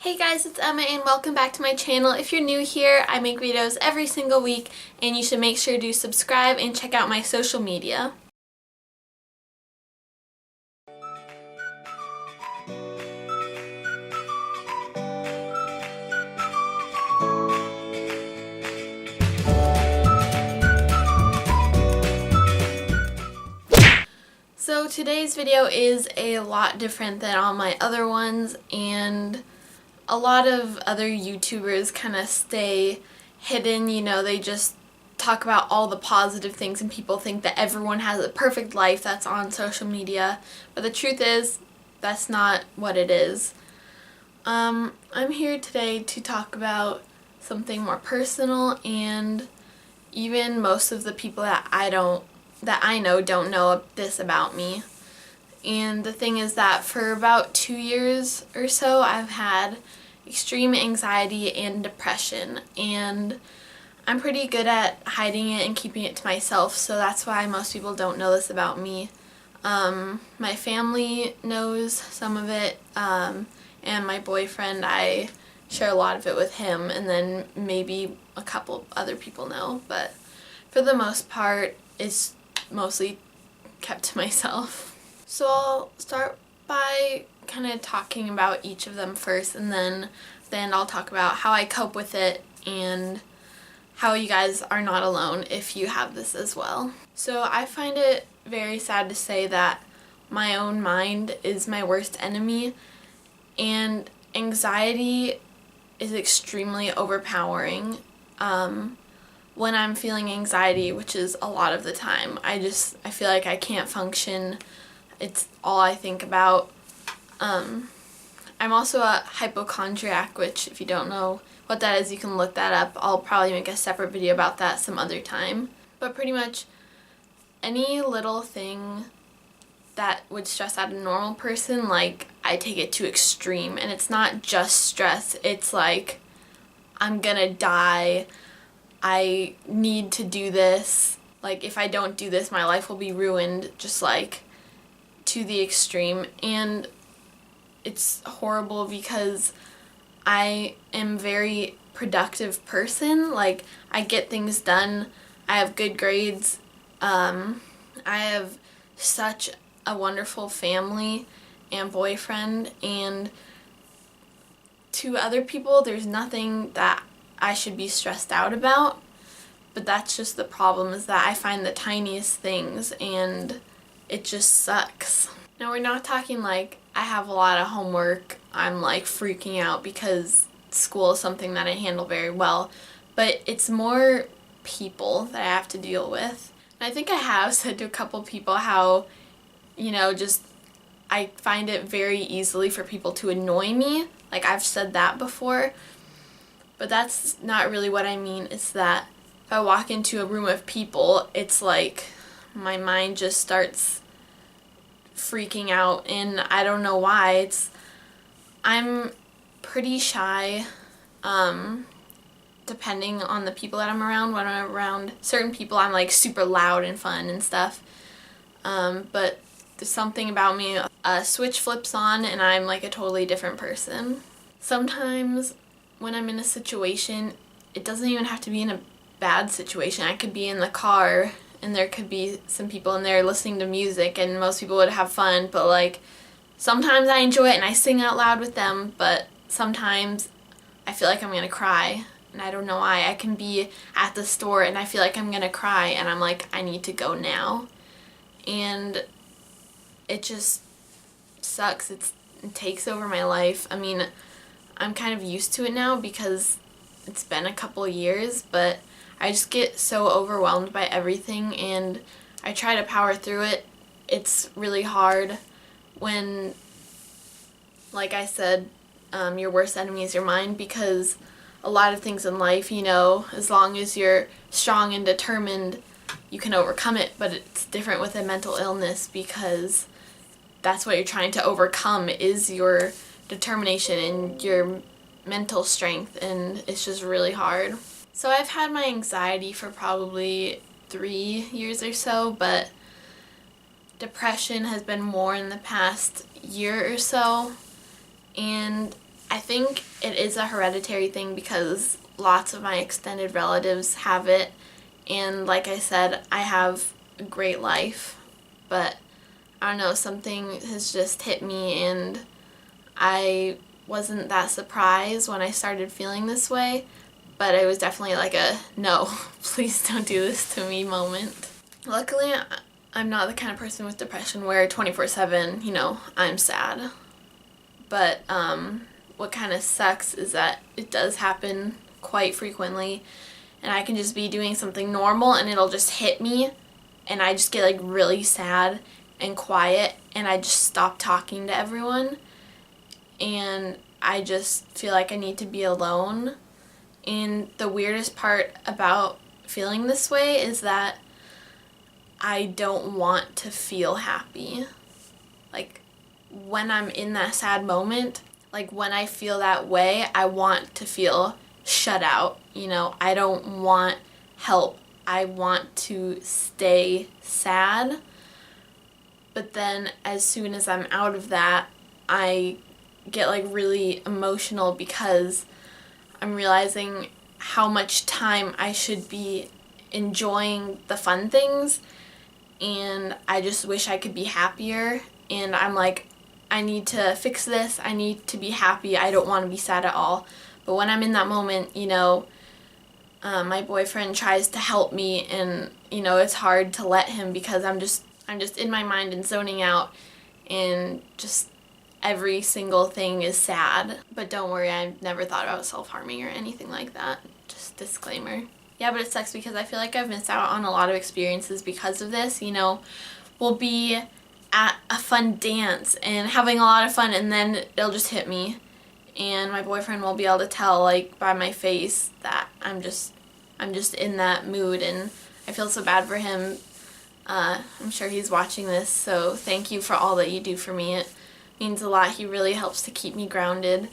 Hey guys, it's Emma and welcome back to my channel. If you're new here, I make videos every single week and you should make sure to subscribe and check out my social media. So today's video is a lot different than all my other ones, and a lot of other YouTubers kind of stay hidden, they just talk about all the positive things and people think that everyone has a perfect life that's on social media, but the truth is that's not what it is. I'm here today to talk about something more personal, and even most of the people that I know don't know this about me. And the thing is that for about 2 years or so I've had extreme anxiety and depression, and I'm pretty good at hiding it and keeping it to myself, so that's why most people don't know this about me. My family knows some of it, and my boyfriend, I share a lot of it with him, and then maybe a couple other people know, but for the most part it's mostly kept to myself. So I'll start by kind of talking about each of them first, and then at the end I'll talk about how I cope with it and how you guys are not alone if you have this as well. So I find it very sad to say that my own mind is my worst enemy, and anxiety is extremely overpowering. When I'm feeling anxiety, which is a lot of the time, I feel like I can't function. It's all I think about. I'm also a hypochondriac, which if you don't know what that is, you can look that up. I'll probably make a separate video about that some other time. But pretty much any little thing that would stress out a normal person, like, I take it to extreme. And it's not just stress, it's like, I'm gonna die, I need to do this, like, if I don't do this my life will be ruined, just like to the extreme. And it's horrible because I am a very productive person. Like, I get things done, I have good grades, I have such a wonderful family and boyfriend, and to other people there's nothing that I should be stressed out about, but that's just the problem, is that I find the tiniest things and it just sucks. Now, we're not talking like I have a lot of homework, I'm like freaking out because school is something that I handle very well, but it's more people that I have to deal with. And I think I have said to a couple people how, just I find it very easily for people to annoy me. Like, I've said that before, but that's not really what I mean. It's that if I walk into a room of people, it's like my mind just starts freaking out, and I don't know why. I'm pretty shy, depending on the people that I'm around. When I'm around certain people, I'm like super loud and fun and stuff, but there's something about me, a switch flips on and I'm like a totally different person. Sometimes when I'm in a situation, it doesn't even have to be in a bad situation. I could be in the car and there could be some people in there listening to music and most people would have fun, but like sometimes I enjoy it and I sing out loud with them, but sometimes I feel like I'm gonna cry and I don't know why. I can be at the store and I feel like I'm gonna cry and I'm like, I need to go now, and it just sucks. It takes over my life. I mean, I'm kind of used to it now because it's been a couple years, but I just get so overwhelmed by everything and I try to power through it. It's really hard when, like I said, your worst enemy is your mind, because a lot of things in life, as long as you're strong and determined, you can overcome it, but it's different with a mental illness because that's what you're trying to overcome, is your determination and your mental strength, and it's just really hard. So I've had my anxiety for probably 3 years or so, but depression has been more in the past year or so, and I think it is a hereditary thing because lots of my extended relatives have it, and like I said, I have a great life, but I don't know, something has just hit me, and I wasn't that surprised when I started feeling this way, but it was definitely like a no, please don't do this to me moment. Luckily, I'm not the kind of person with depression where 24/7, I'm sad. But what kind of sucks is that it does happen quite frequently, and I can just be doing something normal and it'll just hit me, and I just get like really sad and quiet, and I just stop talking to everyone, and I just feel like I need to be alone. And the weirdest part about feeling this way is that I don't want to feel happy. Like, when I'm in that sad moment, like when I feel that way, I want to feel shut out. I don't want help. I want to stay sad. But then as soon as I'm out of that, I get like really emotional because I'm realizing how much time I should be enjoying the fun things, and I just wish I could be happier, and I'm like, I need to fix this, I need to be happy, I don't want to be sad at all. But when I'm in that moment, my boyfriend tries to help me, and it's hard to let him because I'm just in my mind and zoning out, and just every single thing is sad. But don't worry, I've never thought about self-harming or anything like that. Just disclaimer. Yeah, but it sucks because I feel like I've missed out on a lot of experiences because of this. We'll be at a fun dance and having a lot of fun, and then it'll just hit me, and my boyfriend will be able to tell like by my face that I'm just in that mood, and I feel so bad for him. I'm sure he's watching this, so thank you for all that you do for me. It means a lot. He really helps to keep me grounded.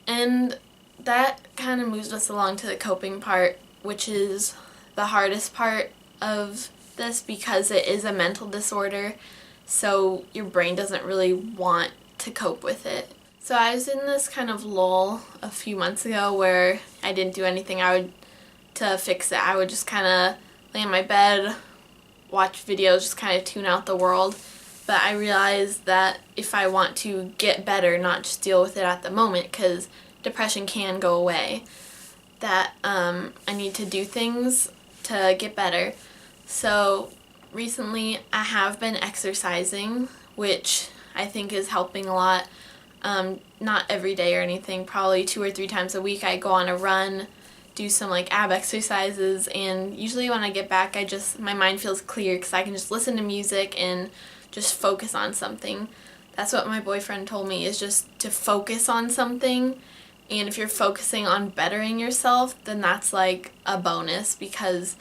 And that kind of moves us along to the coping part, which is the hardest part of this because it is a mental disorder, so your brain doesn't really want to cope with it. So I was in this kind of lull a few months ago where I didn't do anything to fix it. I would just kind of lay in my bed, watch videos, just kind of tune out the world. But I realized that if I want to get better, not just deal with it at the moment, because depression can go away, that I need to do things to get better. So recently I have been exercising, which I think is helping a lot. Not every day or anything, probably 2 or 3 times a week I go on a run, do some like ab exercises, and usually when I get back my mind feels clear because I can just listen to music and just focus on something. That's what my boyfriend told me, is just to focus on something, and if you're focusing on bettering yourself, then that's like a bonus because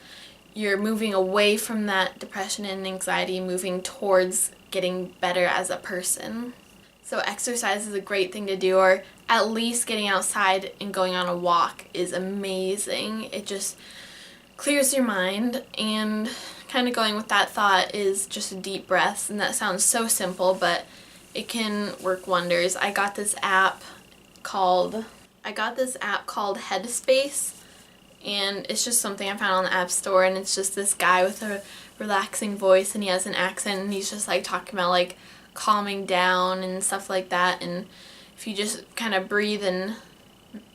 you're moving away from that depression and anxiety, moving towards getting better as a person. So exercise is a great thing to do, or at least getting outside and going on a walk is amazing. It just clears your mind, and kind of going with that thought is just deep breaths, and that sounds so simple, but it can work wonders. I got this app called Headspace, and it's just something I found on the App Store, and it's just this guy with a relaxing voice, and he has an accent, and he's just like talking about like calming down and stuff like that. And if you just kind of breathe and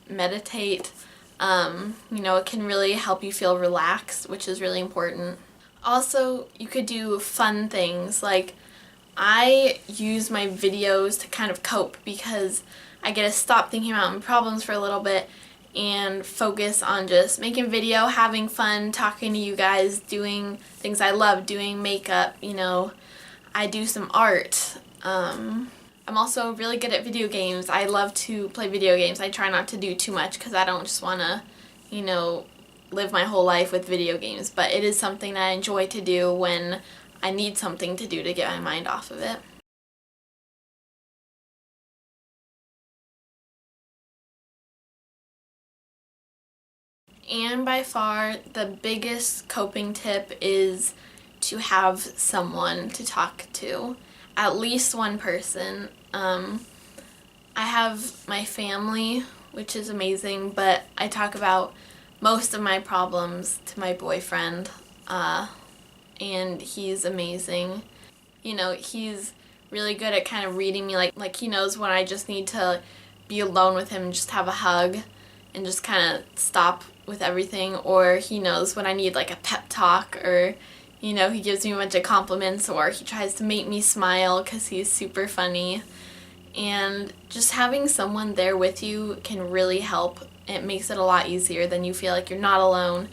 meditate, it can really help you feel relaxed, which is really important. Also, you could do fun things. Like, I use my videos to kind of cope because I get to stop thinking about my problems for a little bit and focus on just making video, having fun, talking to you guys, doing things I love, doing makeup, I do some art. I'm also really good at video games. I love to play video games. I try not to do too much because I don't just want to, live my whole life with video games. But it is something that I enjoy to do when I need something to do to get my mind off of it. And by far, the biggest coping tip is to have someone to talk to. At least one person. I have my family, which is amazing, but I talk about most of my problems to my boyfriend, and he's amazing. You know, he's really good at kind of reading me, like he knows when I just need to be alone with him and just have a hug and just kind of stop with everything, or he knows when I need like a pep talk, or you know, he gives me a bunch of compliments, or he tries to make me smile because he's super funny. And just having someone there with you can really help. It makes it a lot easier, then you feel like you're not alone.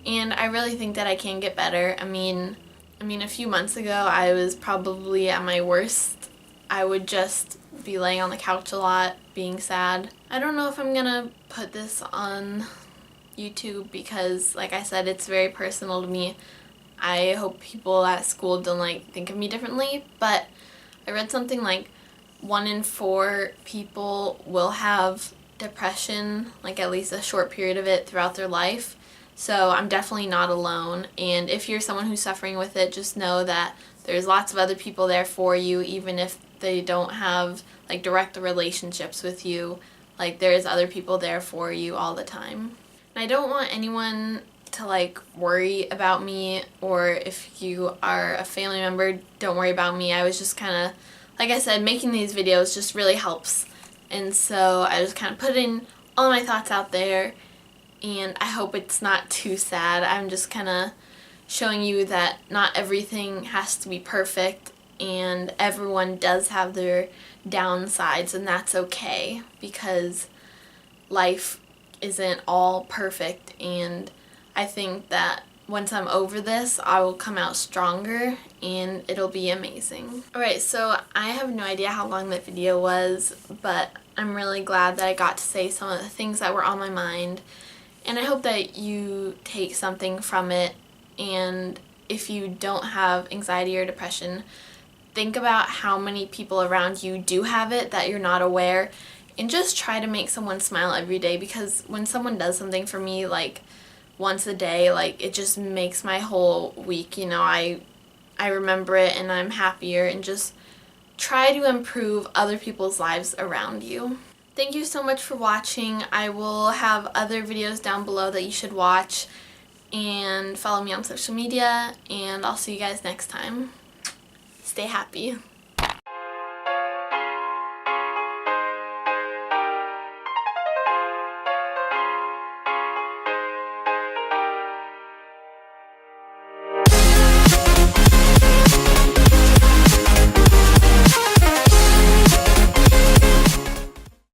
And I really think that I can get better. I mean, a few months ago I was probably at my worst. I would just be laying on the couch a lot, being sad. I don't know if I'm gonna put this on YouTube because, like I said, it's very personal to me. I hope people at school don't like think of me differently, but I read something like 1 in 4 people will have depression, like at least a short period of it throughout their life. So I'm definitely not alone, and if you're someone who's suffering with it, just know that there's lots of other people there for you, even if they don't have like direct relationships with you. Like, there's other people there for you all the time. And I don't want anyone to like worry about me, or if you are a family member, don't worry about me. I was just kind of, like I said, making these videos just really helps, and so I just kind of put in all my thoughts out there, and I hope it's not too sad. I'm just kind of showing you that not everything has to be perfect, and everyone does have their downsides, and that's okay, because life isn't all perfect, and I think that once I'm over this, I will come out stronger and it'll be amazing. Alright, so I have no idea how long that video was, but I'm really glad that I got to say some of the things that were on my mind, and I hope that you take something from it. And if you don't have anxiety or depression, think about how many people around you do have it that you're not aware, and just try to make someone smile every day, because when someone does something for me, like once a day, like it just makes my whole week, you know, I remember it and I'm happier, and just try to improve other people's lives around you. Thank you so much for watching. I will have other videos down below that you should watch, and follow me on social media, and I'll see you guys next time. Stay happy.